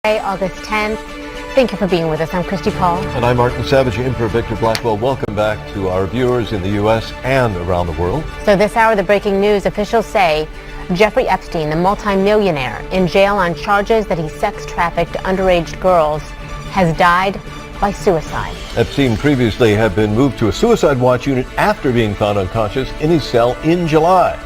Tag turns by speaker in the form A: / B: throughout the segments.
A: August 10th. Thank you for being with us. I'm Christy Paul.
B: And I'm Martin Savage, in for Victor Blackwell. Welcome back to our viewers in the U.S. and around the world.
A: So this hour, the breaking news. Officials say Jeffrey Epstein, the multimillionaire, in jail on charges that he sex trafficked underage girls, has died by suicide.
B: Epstein previously had been moved to a suicide watch unit after being found unconscious in his cell in July.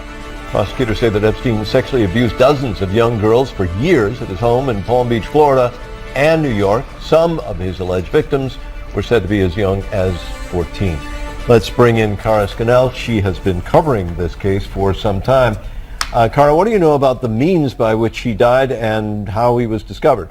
B: Prosecutors say that Epstein sexually abused dozens of young girls for years at his home in Palm Beach, Florida, and New York. Some of his alleged victims were said to be as young as 14. Let's bring in Cara Scannell. She has been covering this case for some time. Cara, what do you know about the means by which he died and how he was discovered?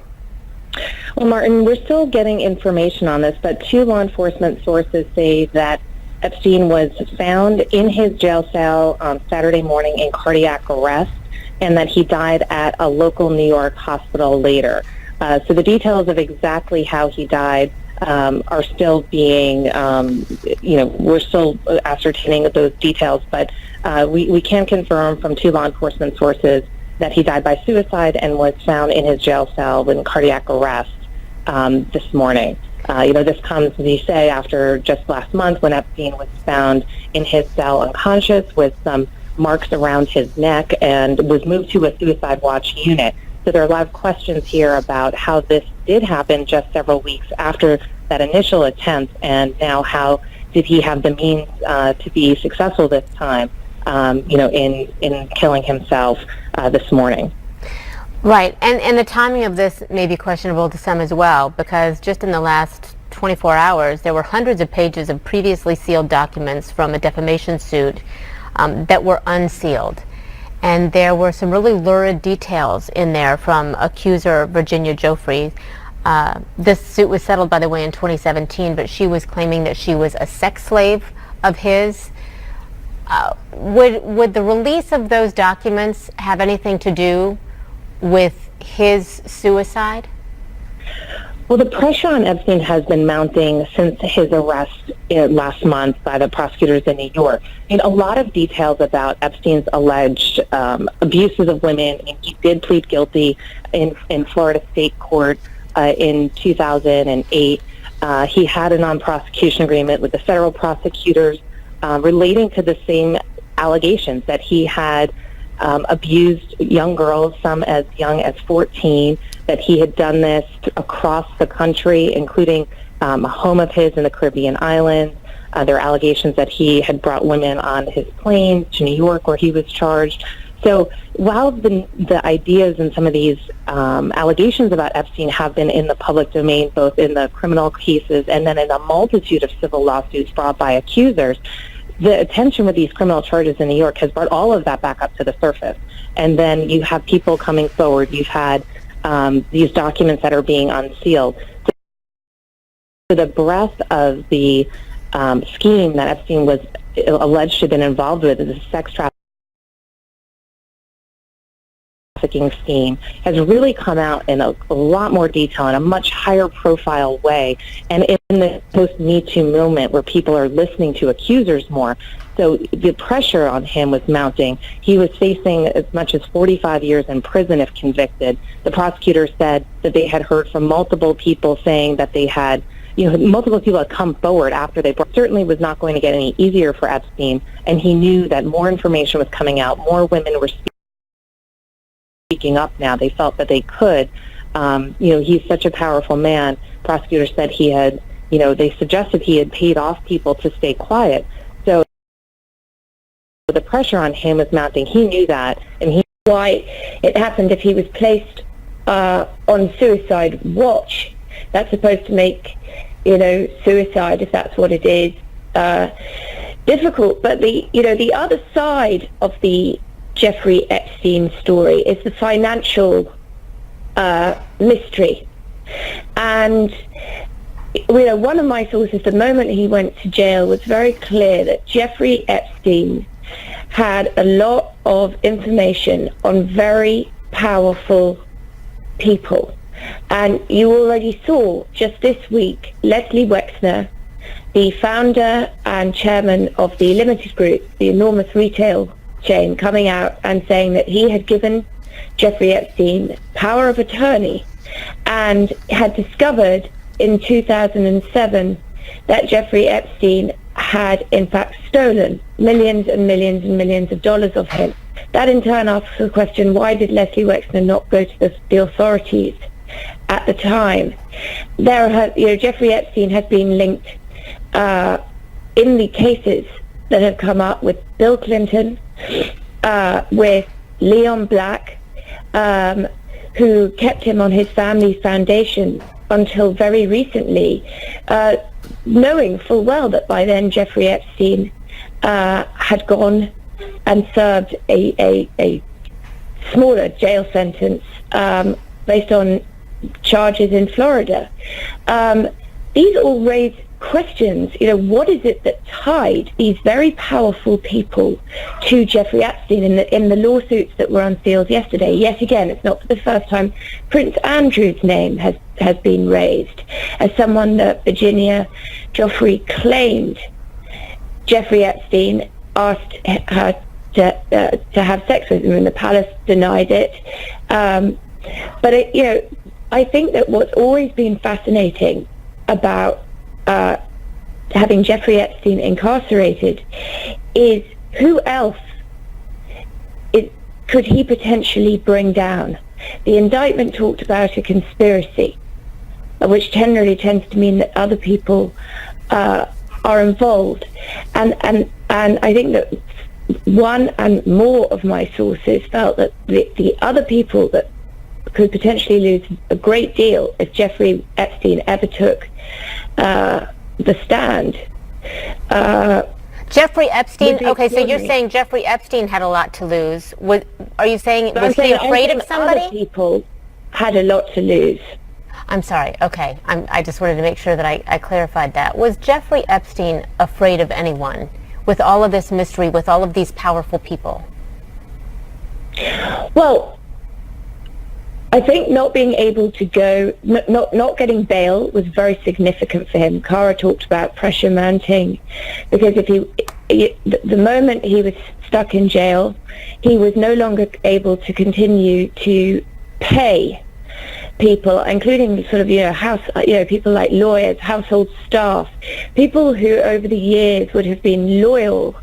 C: Well, Martin, we're still getting information on this, but two law enforcement sources say that Epstein was found in his jail cell on Saturday morning in cardiac arrest, and that he died at a local New York hospital later. So the details of exactly how he died are still being, we're still ascertaining those details, but we can confirm from two law enforcement sources that he died by suicide and was found in his jail cell in cardiac arrest this morning. This comes, as you say, after just last month when Epstein was found in his cell unconscious with some marks around his neck and was moved to a suicide watch unit. So there are a lot of questions here about how this did happen just several weeks after that initial attempt, and now how did he have the means to be successful this time, in killing himself this morning.
A: Right, and the timing of this may be questionable to some as well, because just in the last 24 hours, there were hundreds of pages of previously sealed documents from a defamation suit that were unsealed. And there were some really lurid details in there from accuser Virginia Giuffre. This suit was settled, by the way, in 2017, but she was claiming that she was a sex slave of his. Would the release of those documents have anything to do with his suicide?
C: Well, the pressure on Epstein has been mounting since his arrest last month by the prosecutors in New York. A lot of details about Epstein's alleged abuses of women. He did plead guilty in Florida state court in 2008. He had a non-prosecution agreement with the federal prosecutors relating to the same allegations that he had abused young girls, some as young as 14, that he had done this across the country, including a home of his in the Caribbean islands. There are allegations that he had brought women on his plane to New York where he was charged. So while the ideas and some of these allegations about Epstein have been in the public domain, both in the criminal cases and then in a multitude of civil lawsuits brought by accusers, the attention with these criminal charges in New York has brought all of that back up to the surface. And then you have people coming forward. You've had these documents that are being unsealed. So the breadth of the scheme that Epstein was alleged to have been involved with, the sex trafficking scheme, has really come out in a lot more detail, in a much higher profile way, and in the post-Me Too moment where people are listening to accusers more. So the pressure on him was mounting. He was facing as much as 45 years in prison if convicted. The prosecutor said that they had heard from multiple people saying that they had, multiple people had come forward after they brought. Certainly was not going to get any easier for Epstein, and he knew that more information was coming out. More women were speaking up now. They felt that they could. He's such a powerful man. Prosecutors said he had, they suggested he had paid off people to stay quiet. So the pressure on him was mounting. He knew that, and he
D: why it happened if he was placed on suicide watch. That's supposed to make, suicide, if that's what it is, difficult. But the other side of the Jeffrey Epstein story is the financial mystery. And one of my sources, the moment he went to jail, was very clear that Jeffrey Epstein had a lot of information on very powerful people. And you already saw just this week Leslie Wexner, the founder and chairman of the Limited Group, the enormous retail chain, coming out and saying that he had given Jeffrey Epstein power of attorney and had discovered in 2007 that Jeffrey Epstein had in fact stolen millions and millions and millions of dollars of him. That in turn asks the question, why did Leslie Wexner not go to the authorities at the time? Jeffrey Epstein has been linked in the cases that have come up with Bill Clinton, with Leon Black, who kept him on his family's foundation until very recently, knowing full well that by then Jeffrey Epstein had gone and served a smaller jail sentence based on charges in Florida. These all raise questions. What is it that tied these very powerful people to Jeffrey Epstein in the lawsuits that were unsealed yesterday? Yet again, it's not for the first time Prince Andrew's name has been raised as someone that Virginia Joffrey claimed Jeffrey Epstein asked her to have sex with him, and the palace denied it. But I think that what's always been fascinating about having Jeffrey Epstein incarcerated is who else could he potentially bring down. The indictment talked about a conspiracy, which generally tends to mean that other people are involved, and I think that one and more of my sources felt that the other people that could potentially lose a great deal if Jeffrey Epstein ever took the stand.
A: Jeffrey Epstein, okay, so you're saying Jeffrey Epstein had a lot to lose. Are you saying, was he afraid of somebody?
D: Other people had a lot to lose.
A: I'm sorry, okay. I just wanted to make sure that I clarified that. Was Jeffrey Epstein afraid of anyone with all of this mystery, with all of these powerful people?
D: Well, I think not being able to go, not getting bail was very significant for him. Cara talked about pressure mounting, because the moment he was stuck in jail, he was no longer able to continue to pay people, including sort of people like lawyers, household staff, people who over the years would have been loyal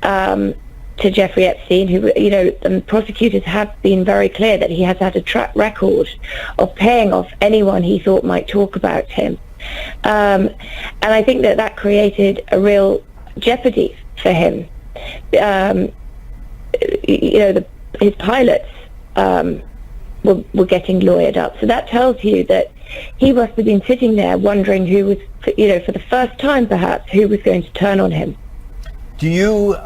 D: to Jeffrey Epstein, who, the prosecutors have been very clear that he has had a track record of paying off anyone he thought might talk about him. And I think that created a real jeopardy for him. His pilots were getting lawyered up. So that tells you that he must have been sitting there wondering who was, for the first time perhaps, who was going to turn on him.
B: Do you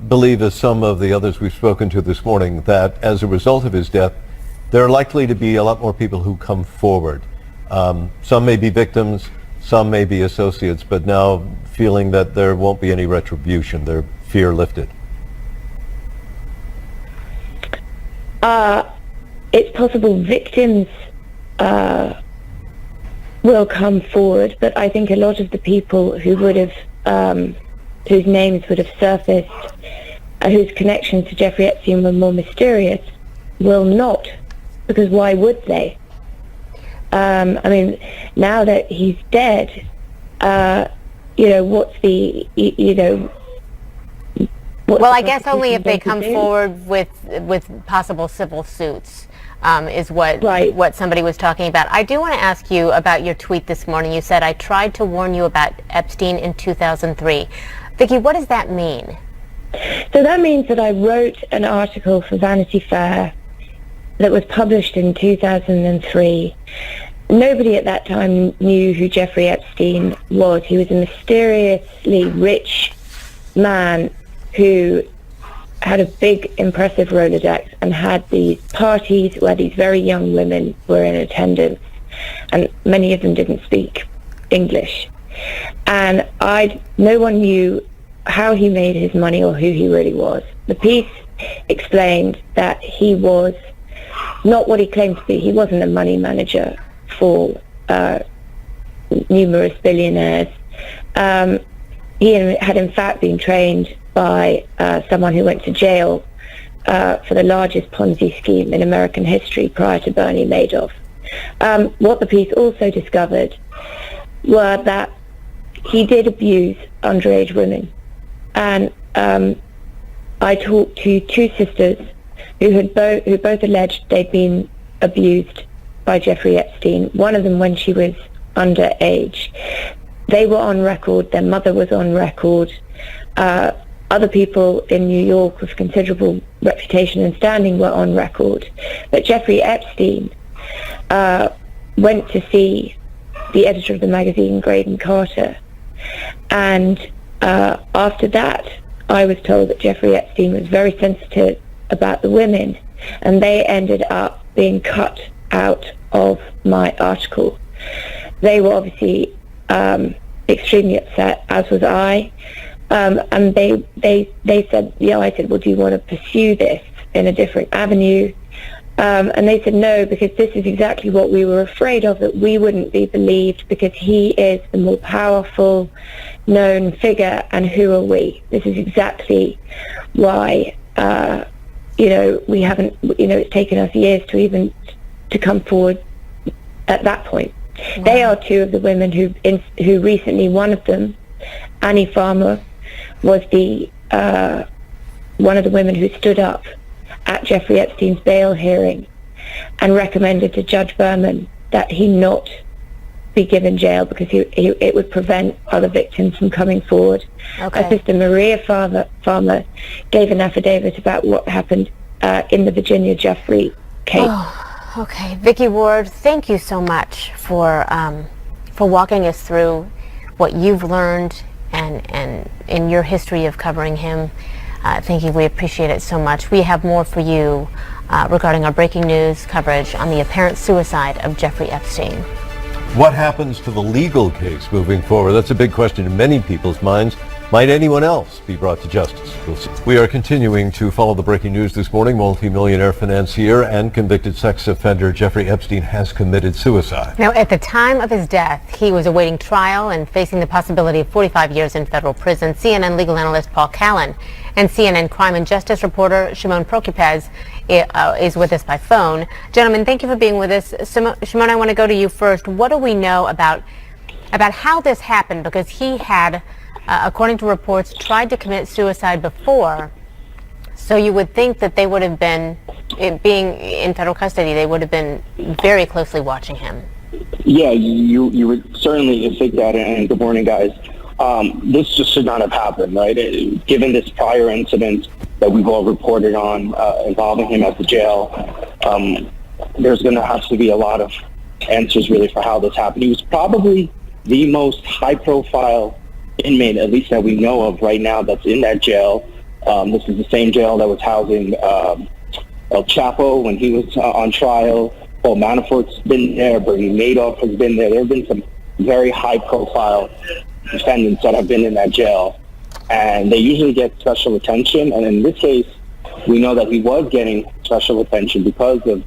B: believe, as some of the others we've spoken to this morning, that as a result of his death, there are likely to be a lot more people who come forward? Some may be victims, some may be associates, but now feeling that there won't be any retribution, their fear lifted?
D: It's possible victims will come forward, but I think a lot of the people who would have whose names would have surfaced, whose connections to Jeffrey Epstein were more mysterious, will not, because why would they? Now that he's dead, what's the,
A: well, I guess only if they come forward with possible civil suits. Is what somebody was talking about. I do want to ask you about your tweet this morning. You said, I tried to warn you about Epstein in 2003. Vicky, what does that mean?
D: So that means that I wrote an article for Vanity Fair that was published in 2003. Nobody at that time knew who Jeffrey Epstein was. He was a mysteriously rich man who had a big, impressive Rolodex and had these parties where these very young women were in attendance, and many of them didn't speak English. And no one knew how he made his money or who he really was. The piece explained that he was not what he claimed to be. He wasn't a money manager for numerous billionaires. He had in fact been trained by someone who went to jail for the largest Ponzi scheme in American history prior to Bernie Madoff. What the police also discovered were that he did abuse underage women. And I talked to two sisters who both alleged they'd been abused by Jeffrey Epstein, one of them when she was underage. They were on record, their mother was on record. Other people in New York with considerable reputation and standing were on record. But Jeffrey Epstein went to see the editor of the magazine, Graydon Carter. And after that, I was told that Jeffrey Epstein was very sensitive about the women, and they ended up being cut out of my article. They were obviously extremely upset, as was I. And they said, I said, well, do you want to pursue this in a different avenue? And they said no, because this is exactly what we were afraid of, that we wouldn't be believed because he is the more powerful known figure, and who are we? This is exactly why, we haven't, it's taken us years to come forward at that point. Wow. They are two of the women who recently, one of them, Annie Farmer, was the one of the women who stood up at Jeffrey Epstein's bail hearing and recommended to Judge Berman that he not be given jail because it would prevent other victims from coming forward. Okay. Our sister Maria Farmer gave an affidavit about what happened in the Virginia Jeffrey case.
A: Oh, okay. Vicky Ward, thank you so much for walking us through what you've learned and in your history of covering him. Thank you. We appreciate it so much. We have more for you regarding our breaking news coverage on the apparent suicide of Jeffrey Epstein.
B: What happens to the legal case moving forward? That's a big question in many people's minds. Might anyone else be brought to justice? We'll see. We are continuing to follow the breaking news this morning. Multi-millionaire financier and convicted sex offender Jeffrey Epstein has committed suicide.
A: Now, at the time of his death, he was awaiting trial and facing the possibility of 45 years in federal prison. CNN legal analyst Paul Callan and CNN crime and justice reporter Shimon Prokupecz is with us by phone. Gentlemen, thank you for being with us. Shimon, I want to go to you first. What do we know about how this happened? Because he had, according to reports, tried to commit suicide before. So you would think that they would have been, being in federal custody, they would have been very closely watching him.
E: Yeah, you would certainly think that. And good morning, guys. This just should not have happened, right? Given this prior incident that we've all reported on involving him at the jail, there's going to have to be a lot of answers really for how this happened. He was probably the most high-profile inmate, at least that we know of right now, that's in that jail. This is the same jail that was housing El Chapo when he was on trial. Paul Manafort's been there. Bernie Madoff has been there. There have been some very high-profile defendants that have been in that jail, and they usually get special attention. And in this case, we know that he was getting special attention because of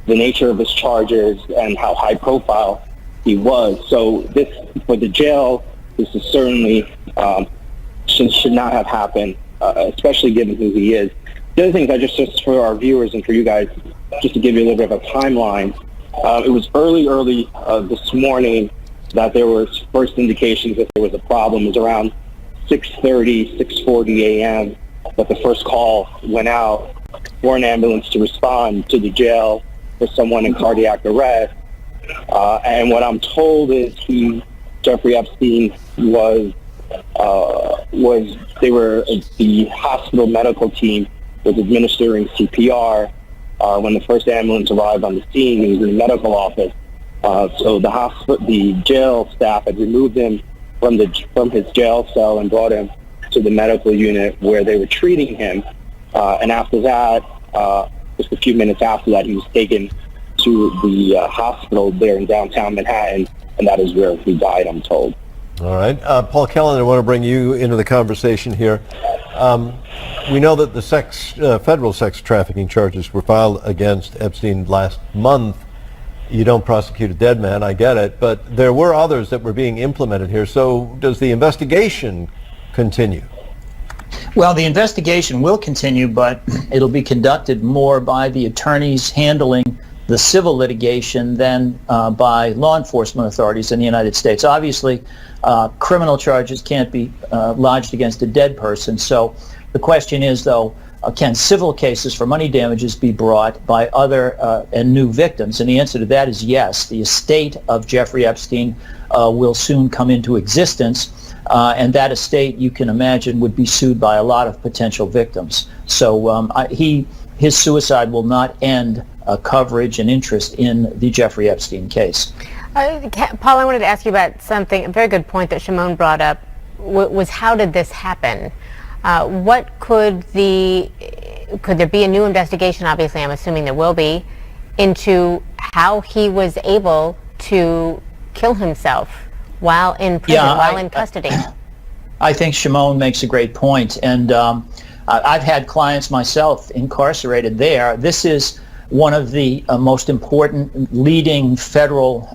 E: the nature of his charges and how high-profile he was. So this, for the jail, this is certainly should not have happened, especially given who he is. The other thing is, just for our viewers and for you guys, just to give you a little bit of a timeline, it was early this morning that there was first indications that there was a problem. It was around 6:30, 6:40 a.m. that the first call went out for an ambulance to respond to the jail for someone in cardiac arrest. And what I'm told is Jeffrey Epstein the hospital medical team was administering CPR. When the first ambulance arrived on the scene, he was in the medical office. So the jail staff had removed him from his jail cell and brought him to the medical unit where they were treating him. And after that, just a few minutes after that, he was taken to the hospital there in downtown Manhattan, and that is where he died, I'm told.
B: All right. Paul Callan, I want to bring you into the conversation here. We know that the federal sex trafficking charges were filed against Epstein last month. You don't prosecute a dead man, I get it, but there were others that were being implemented here. So does the investigation continue?
F: Well, the investigation will continue, but it'll be conducted more by the attorneys handling the civil litigation than by law enforcement authorities in the United States. Obviously, criminal charges can't be lodged against a dead person. So the question is, though, can civil cases for money damages be brought by other and new victims? And the answer to that is yes. The estate of Jeffrey Epstein will soon come into existence, and that estate, you can imagine, would be sued by a lot of potential victims. So his suicide will not end coverage and interest in the Jeffrey Epstein case.
A: Paul, I wanted to ask you about something, a very good point that Shimon brought up, was how did this happen? Could there be a new investigation? Obviously, I'm assuming there will be, into how he was able to kill himself while in prison, while in custody.
F: I think Shimon makes a great point, and I've had clients myself incarcerated there. This is one of the most important leading federal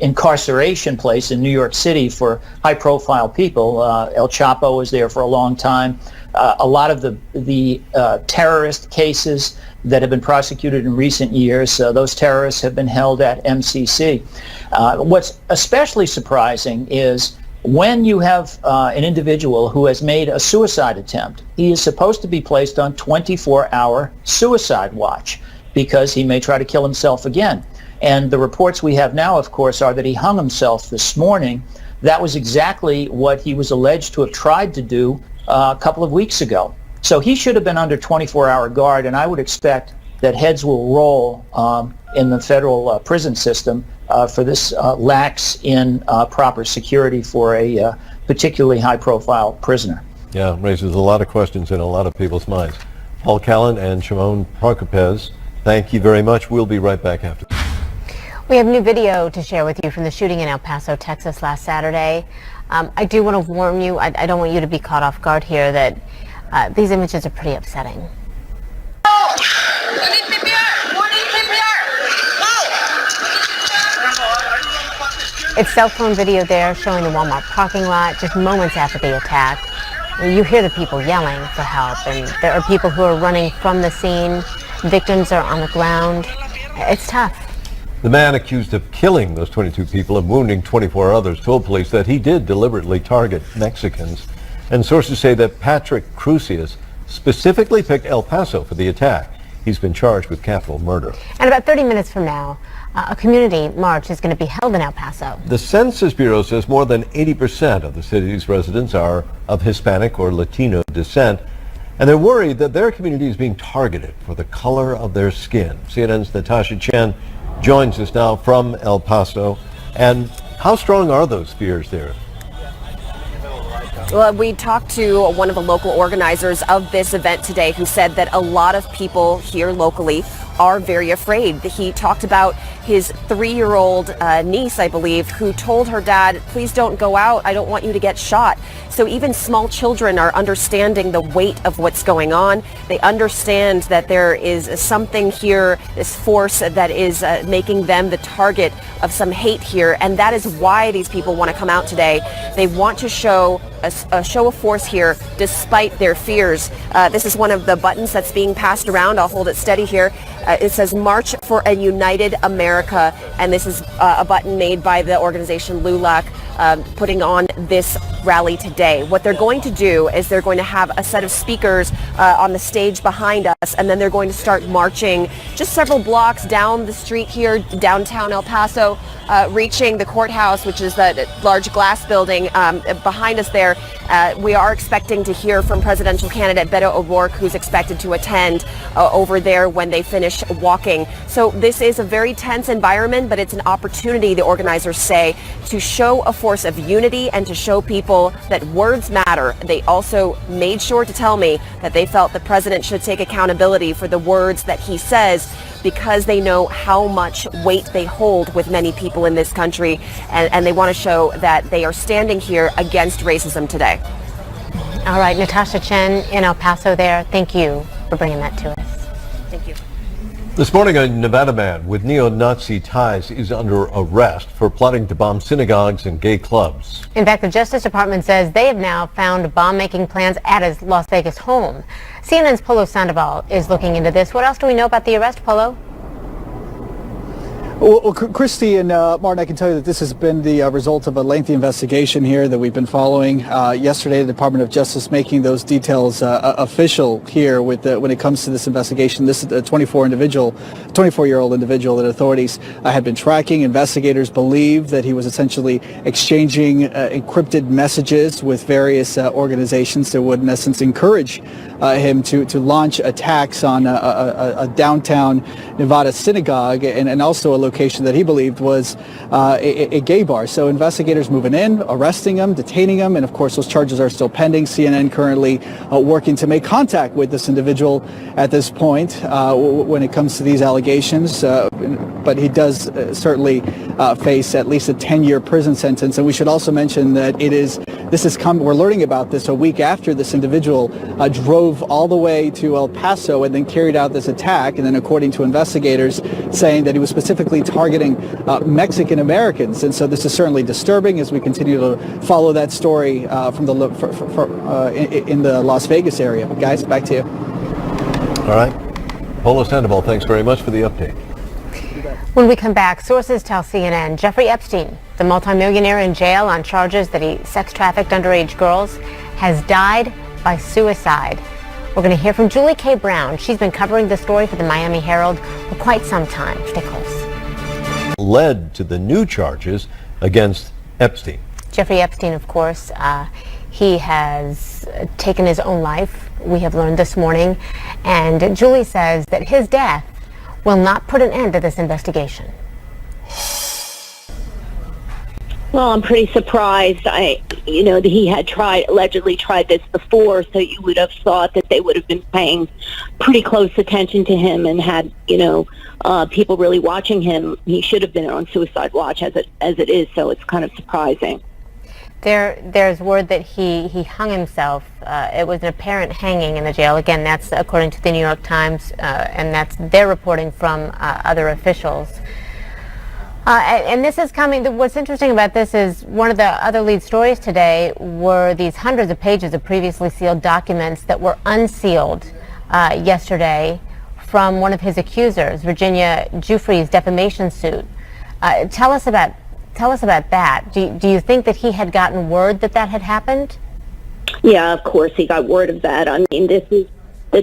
F: incarceration place in New York City for high-profile people. El Chapo was there for a long time. A lot of the terrorist cases that have been prosecuted in recent years, those terrorists have been held at MCC. What's especially surprising is when you have an individual who has made a suicide attempt, he is supposed to be placed on 24-hour suicide watch because he may try to kill himself again. And the reports we have now, of course, are that he hung himself this morning. That was exactly what he was alleged to have tried to do a couple of weeks ago. So he should have been under 24-hour guard, and I would expect that heads will roll in the federal prison system for this lacks in proper security for a particularly high-profile prisoner.
B: Yeah, raises a lot of questions in a lot of people's minds. Paul Callan and Shimon Prokopez, thank you very much. We'll be right back after this.
A: We have new video to share with you from the shooting in El Paso, Texas last Saturday. I do want to warn you, I don't want you to be caught off guard here, that these images are pretty upsetting. It's cell phone video there showing the Walmart parking lot just moments after the attack. You hear the people yelling for help, and there are people who are running from the scene. Victims are on the ground. It's tough.
B: The man accused of killing those 22 people and wounding 24 others told police that he did deliberately target Mexicans. And sources say that Patrick Crusius specifically picked El Paso for the attack. He's been charged with capital murder.
A: And about 30 minutes from now, a community march is going to be held in El Paso.
B: The Census Bureau says more than 80% of the city's residents are of Hispanic or Latino descent, and they're worried that their community is being targeted for the color of their skin. CNN's Natasha Chen joins us now from El Paso. And how strong are those fears there?
G: Well, we talked to one of the local organizers of this event today who said that a lot of people here locally are very afraid. He talked about his 3-year-old niece, I believe, who told her dad, please don't go out. I don't want you to get shot. So even small children are understanding the weight of what's going on. They understand that there is something here, this force that is making them the target of some hate here. And that is why these people want to come out today. They want to show a show of force here despite their fears. This is one of the buttons that's being passed around. I'll hold it steady here. It says March for a United America, and this is a button made by the organization LULAC putting on this rally today. What they're going to do is they're going to have a set of speakers on the stage behind us, and then they're going to start marching just several blocks down the street here, downtown El Paso, reaching the courthouse, which is the large glass building behind us there. We are expecting to hear from presidential candidate Beto O'Rourke, who's expected to attend over there when they finish walking. So this is a very tense environment, but it's an opportunity, the organizers say, to show a force of unity and to show people that words matter. They also made sure to tell me that they felt the president should take accountability for the words that he says, because they know how much weight they hold with many people in this country, and they want to show that they are standing here against racism today.
A: All right, Natasha Chen in El Paso there. Thank you for bringing that to us.
G: Thank you.
B: This morning, a Nevada man with neo-Nazi ties is under arrest for plotting to bomb synagogues and gay clubs.
A: In fact, the Justice Department says they have now found bomb-making plans at his Las Vegas home. CNN's Polo Sandoval is looking into this. What else do we know about the arrest, Polo?
H: Well, Christy and Martin, I can tell you that this has been the result of a lengthy investigation here that we've been following. Yesterday, the Department of Justice making those details official here with when it comes to this investigation. This is a 24-year-old individual that authorities had been tracking. Investigators believe that he was essentially exchanging encrypted messages with various organizations that would, in essence, encourage him to launch attacks on a downtown Nevada synagogue and also a location that he believed was a gay bar. So investigators moving in, arresting him, detaining him, and of course those charges are still pending. CNN currently working to make contact with this individual at this point when it comes to these allegations. But he does certainly face at least a 10-year prison sentence. And we should also mention that we're learning about this a week after this individual drove all the way to El Paso and then carried out this attack. And then according to investigators saying that he was specifically targeting Mexican Americans. And so this is certainly disturbing as we continue to follow that story from in the Las Vegas area. But guys, back to you.
B: All right. Paula Sandoval, thanks very much for the update.
A: When we come back, sources tell CNN Jeffrey Epstein, the multimillionaire in jail on charges that he sex trafficked underage girls, has died by suicide. We're going to hear from Julie K. Brown. She's been covering the story for the Miami Herald for quite some time. Stay close.
B: Led to the new charges against Epstein.
A: Jeffrey Epstein, of course, he has taken his own life, we have learned this morning. And Julie says that his death will not put an end to this investigation.
I: Well, I'm pretty surprised. That he had allegedly tried this before, so you would have thought that they would have been paying pretty close attention to him and had, people really watching him. He should have been on suicide watch as it is, so it's kind of surprising.
A: There's word that he hung himself. It was an apparent hanging in the jail. Again, that's according to the New York Times, and that's their reporting from other officials. And this is coming, what's interesting about this is one of the other lead stories today were these hundreds of pages of previously sealed documents that were unsealed yesterday from one of his accusers, Virginia Giuffre's defamation suit. Tell us about that. Do you think that he had gotten word that had happened?
I: Yeah, of course he got word of that. I mean, the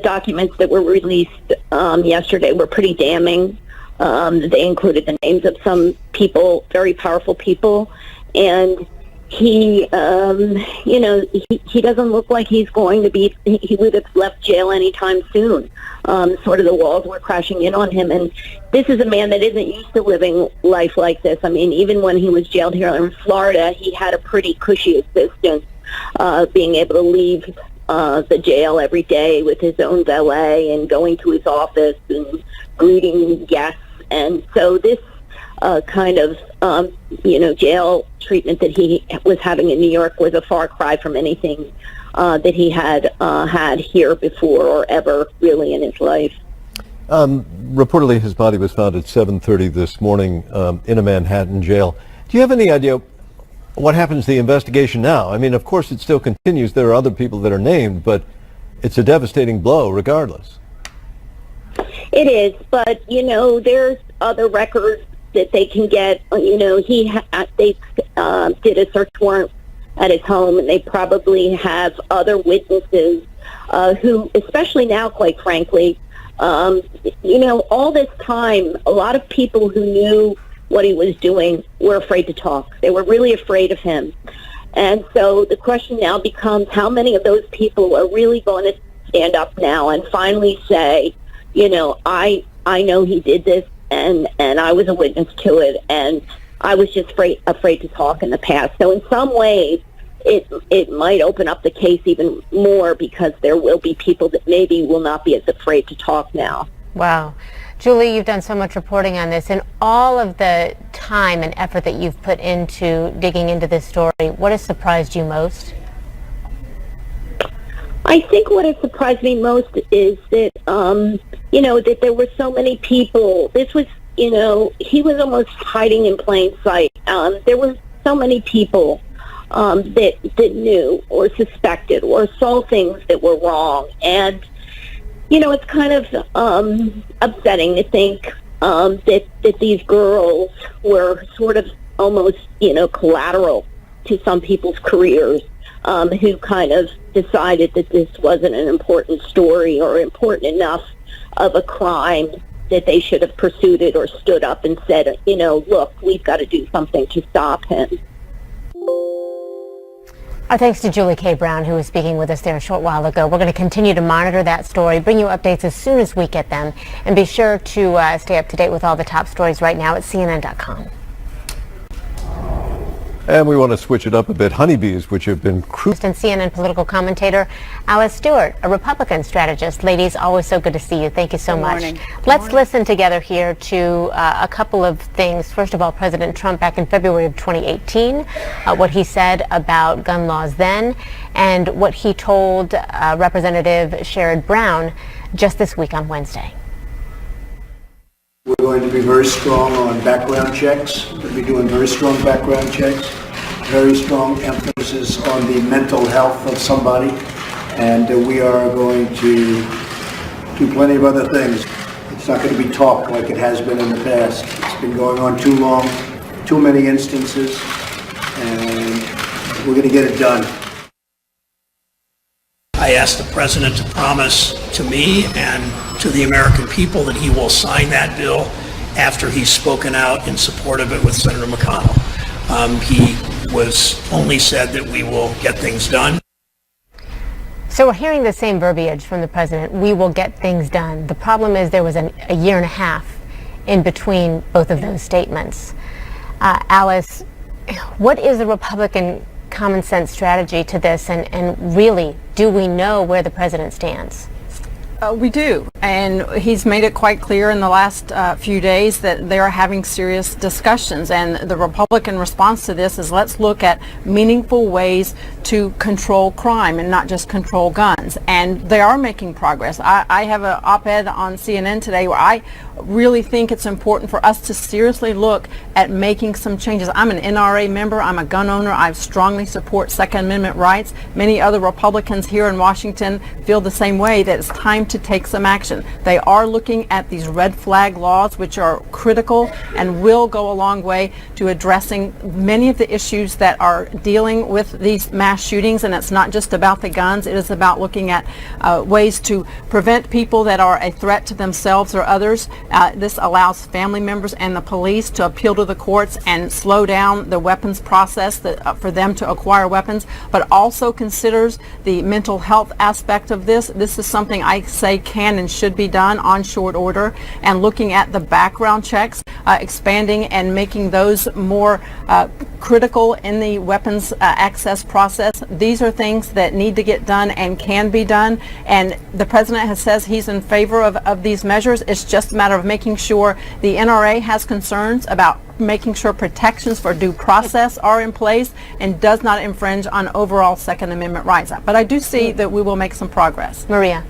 I: documents that were released yesterday were pretty damning. They included the names of some people, very powerful people, and he doesn't look like he's going to be, he would have left jail anytime soon. Sort of the walls were crashing in on him, and this is a man that isn't used to living life like this. I mean, even when he was jailed here in Florida, he had a pretty cushy existence, being able to leave the jail every day with his own valet and going to his office and greeting guests. And so this kind of, jail treatment that he was having in New York was a far cry from anything that he had had here before or ever really in his life.
B: Reportedly, his body was found at 7:30 this morning in a Manhattan jail. Do you have any idea what happens to the investigation now? I mean, of course, it still continues. There are other people that are named, but it's a devastating blow regardless.
I: It is, but, there's other records that they can get. They did a search warrant at his home, and they probably have other witnesses who, especially now, quite frankly, all this time, a lot of people who knew what he was doing were afraid to talk. They were really afraid of him. And so the question now becomes how many of those people are really going to stand up now and finally say, I know he did this, and I was a witness to it, and I was just afraid to talk in the past. So in some ways, it might open up the case even more because there will be people that maybe will not be as afraid to talk now.
A: Wow. Julie, you've done so much reporting on this, and all of the time and effort that you've put into digging into this story, what has surprised you most?
I: I think what has surprised me most is that, that there were so many people. This was, he was almost hiding in plain sight. There were so many people that knew or suspected or saw things that were wrong. And, it's kind of upsetting to think that these girls were sort of almost, collateral to some people's careers, who kind of decided that this wasn't an important story or important enough of a crime that they should have pursued it or stood up and said, look, we've got to do something to stop him.
A: Our thanks to Julie K. Brown, who was speaking with us there a short while ago. We're going to continue to monitor that story, bring you updates as soon as we get them, and be sure to stay up to date with all the top stories right now at CNN.com.
B: And we want to switch it up a bit. Honeybees, which have been crucial.
A: And CNN political commentator Alice Stewart, a Republican strategist. Ladies, always so good to see you. Thank you so much. Let's listen together here to a couple of things. First of all, President Trump back in February of 2018, what he said about gun laws then, and what he told Representative Sherrod Brown just this week on Wednesday.
J: We're going to be very strong on background checks. We'll be doing very strong background checks, very strong emphasis on the mental health of somebody, and we are going to do plenty of other things. It's not going to be talk like it has been in the past. It's been going on too long, too many instances, and we're going to get it done.
K: I asked the president to promise to me and to the American people that he will sign that bill after he's spoken out in support of it with Senator McConnell. He was only said that we will get things done.
A: So we're hearing the same verbiage from the president. We will get things done. The problem is there was a year and a half in between both of those statements. Alice, what is the Republican common sense strategy to this, and really, do we know where the president stands?
L: We do, and he's made it quite clear in the last few days that they are having serious discussions, and the Republican response to this is let's look at meaningful ways to control crime and not just control guns, and they are making progress. I have an op-ed on CNN today where I really think it's important for us to seriously look at making some changes. I'm an NRA member, I'm a gun owner, I strongly support Second Amendment rights. Many other Republicans here in Washington feel the same way, that it's time to take some action. They are looking at these red flag laws, which are critical and will go a long way to addressing many of the issues that are dealing with these mass shootings. And it's not just about the guns, it is about looking at ways to prevent people that are a threat to themselves or others. This allows family members and the police to appeal to the courts and slow down the weapons process for them to acquire weapons, but also considers the mental health aspect of this. This is something I say can and should be done on short order, and looking at the background checks, expanding and making those more critical in the weapons access process. These are things that need to get done and can be done, and the president has says he's in favor of these measures. It's just a matter of making sure the NRA has concerns about making sure protections for due process are in place and does not infringe on overall Second Amendment rights. But I do see that we will make some progress.
A: Maria.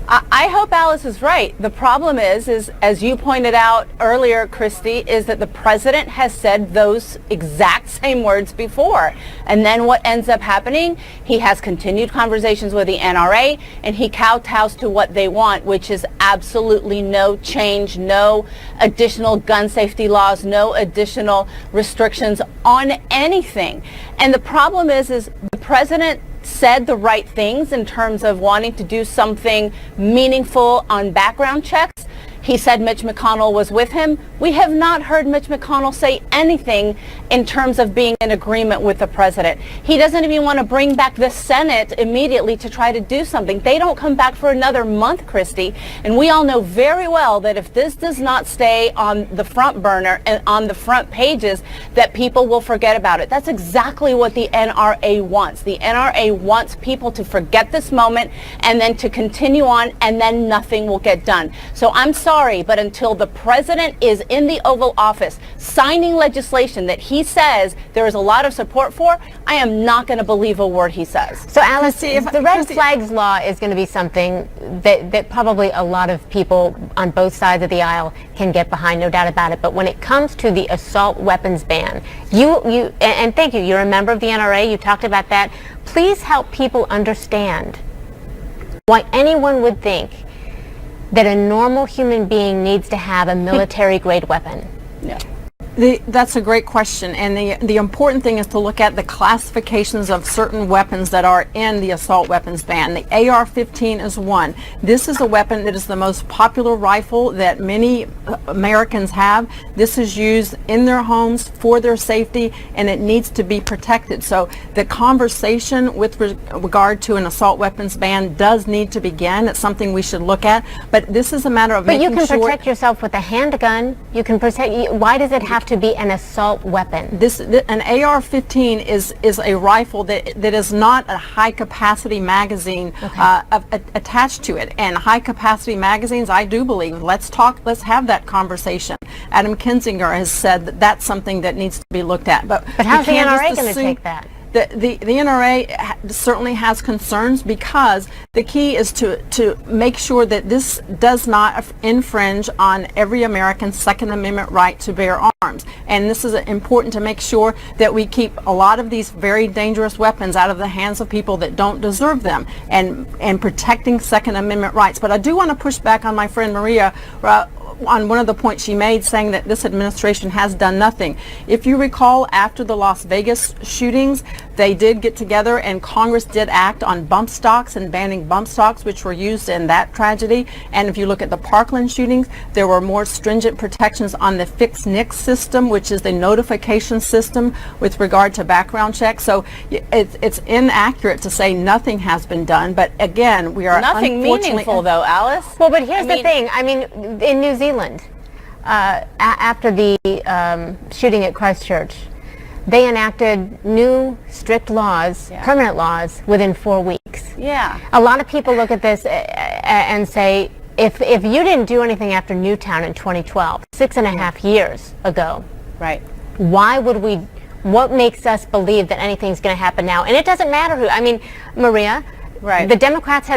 M: I hope Alice is right. The problem is as you pointed out earlier, Christy, is that the president has said those exact same words before. And then what ends up happening, he has continued conversations with the NRA, and he kowtows to what they want, which is absolutely no change, no additional gun safety laws, no additional restrictions on anything. And the problem is the president said the right things in terms of wanting to do something meaningful on background checks. He said Mitch McConnell was with him. We have not heard Mitch McConnell say anything in terms of being in agreement with the president. He doesn't even want to bring back the Senate immediately to try to do something. They don't come back for another month, Christy. And we all know very well that if this does not stay on the front burner and on the front pages, that people will forget about it. That's exactly what the NRA wants. The NRA wants people to forget this moment and then to continue on, and then nothing will get done. So I'm sorry, but until the president is in the Oval Office signing legislation that he says there is a lot of support for, I am not going to believe a word he says.
A: So Alice, the red flags law is going to be something that probably a lot of people on both sides of the aisle can get behind, no doubt about it. But when it comes to the assault weapons ban, and thank you, you're a member of the NRA, you talked about that. Please help people understand why anyone would think that a normal human being needs to have a military-grade weapon?
M: Yeah.
L: That's a great question, and the important thing is to look at the classifications of certain weapons that are in the assault weapons ban. The AR-15 is one. This is a weapon that is the most popular rifle that many Americans have. This is used in their homes for their safety, and it needs to be protected. So the conversation with regard to an assault weapons ban does need to begin. It's something we should look at, but this is a matter of making sure...
A: But you can protect yourself with a handgun. You can protect... Why does it have to be an assault weapon?
L: An AR-15 is a rifle that is not a high-capacity magazine attached to it. And high-capacity magazines, I do believe, let's have that conversation. Adam Kinzinger has said that that's something that needs to be looked at. But
A: how's the NRA going to take that?
L: The NRA certainly has concerns, because the key is to make sure that this does not infringe on every American's Second Amendment right to bear arms. And this is important to make sure that we keep a lot of these very dangerous weapons out of the hands of people that don't deserve them, and protecting Second Amendment rights. But I do want to push back on my friend Maria on one of the points she made, saying that this administration has done nothing. If you recall, after the Las Vegas shootings, they did get together and Congress did act on bump stocks and banning bump stocks, which were used in that tragedy. And if you look at the Parkland shootings, there were more stringent protections on the fixed NICS system, which is the notification system with regard to background checks. So it's inaccurate to say nothing has been done, but again, we are
M: nothing meaningful though, Alice.
A: Well, but here's the thing. I mean, in New Zealand, after the shooting at Christchurch, they enacted new strict laws, permanent laws, within 4 weeks.
M: Yeah.
A: A lot of people look at this and say, if you didn't do anything after Newtown in 2012, 6.5 years ago,
M: right?
A: Why would we? What makes us believe that anything's going to happen now? And it doesn't matter who. I mean, Maria,
M: right?
A: The Democrats had